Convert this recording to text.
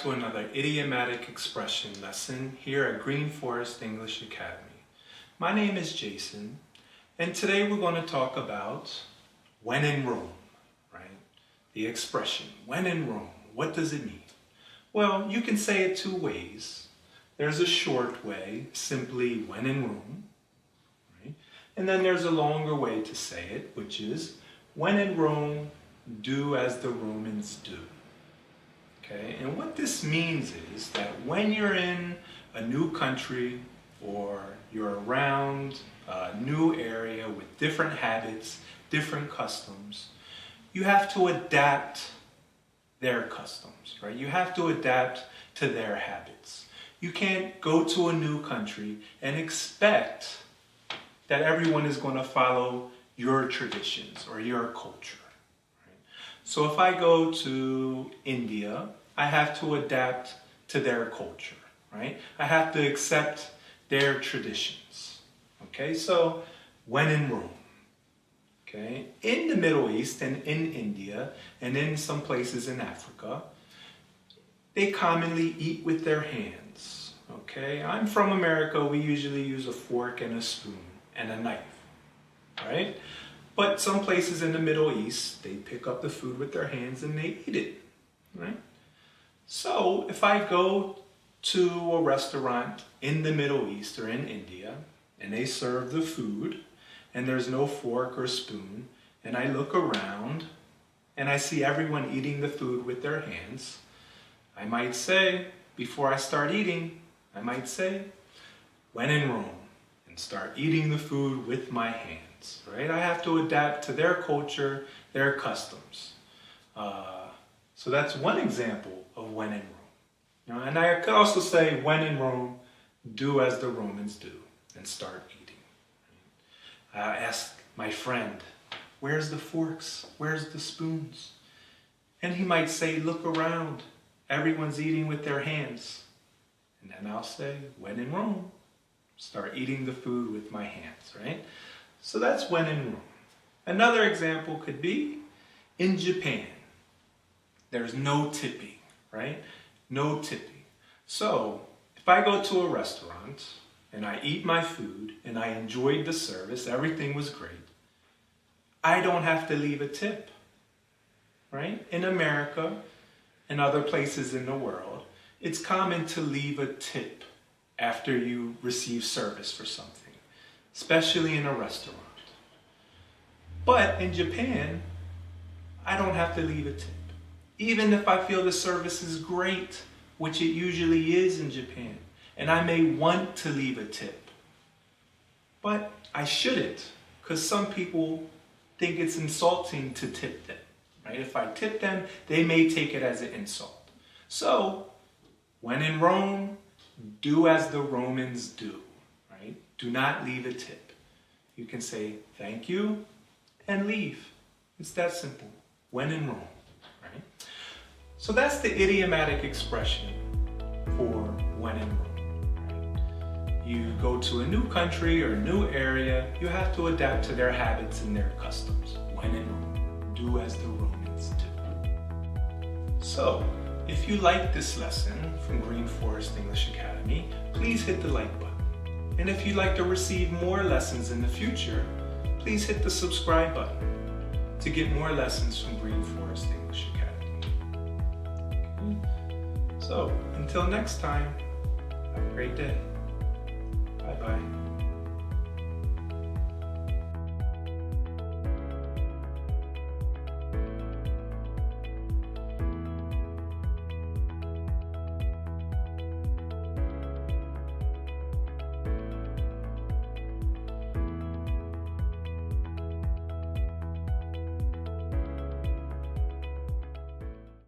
to another idiomatic expression lesson here at Green Forest English Academy. My name is Jason, and today we're going to talk about when in Rome, right? The expression, when in Rome, what does it mean? Well, you can say it two ways. There's a short way, simply when in Rome, right? And then there's a longer way to say it, which is when in Rome, do as the Romans do. Okay, and what this means is that when you're in a new country or you're around a new area with different habits, different customs, you have to adapt their customs, right? You have to adapt to their habits. You can't go to a new country and expect that everyone is going to follow your traditions or your culture. So if I go to India, I have to adapt to their culture, right? I have to accept their traditions, okay? So when in Rome, okay? In the Middle East and in India and in some places in Africa, they commonly eat with their hands, okay? I'm from America, we usually use a fork and a spoon and a knife, right? But some places in the Middle East, they pick up the food with their hands and they eat it, right? So if I go to a restaurant in the Middle East or in India and they serve the food and there's no fork or spoon, and I look around and I see everyone eating the food with their hands, I might say, before I start eating, I might say, when in Rome, and start eating the food with my hands. Right? I have to adapt to their culture, their customs. So that's one example of when in Rome. And I could also say, when in Rome, do as the Romans do and start eating. I ask my friend, where's the forks? Where's the spoons? And he might say, look around. Everyone's eating with their hands. And then I'll say, when in Rome, start eating the food with my hands, right? So that's when in Rome. Another example could be in Japan. There's no tipping, right? No tipping. So if I go to a restaurant and I eat my food and I enjoyed the service, everything was great, I don't have to leave a tip, right? In America and other places in the world, it's common to leave a tip after you receive service for something, especially in a restaurant. But in Japan, I don't have to leave a tip. Even if I feel the service is great, which it usually is in Japan, and I may want to leave a tip. But I shouldn't, because some people think it's insulting to tip them, right? If I tip them, they may take it as an insult. So, when in Rome, do as the Romans do, right? Do not leave a tip. You can say thank you and leave. It's that simple. When in Rome, right? So that's the idiomatic expression for when in Rome, right? You go to a new country or a new area, you have to adapt to their habits and their customs. When in Rome, do as the Romans do. So, if you like this lesson from Green Forest English Academy, please hit the like button. And if you'd like to receive more lessons in the future, please hit the subscribe button to get more lessons from Green Forest English Academy. Okay. So, until next time, have a great day. Bye-bye.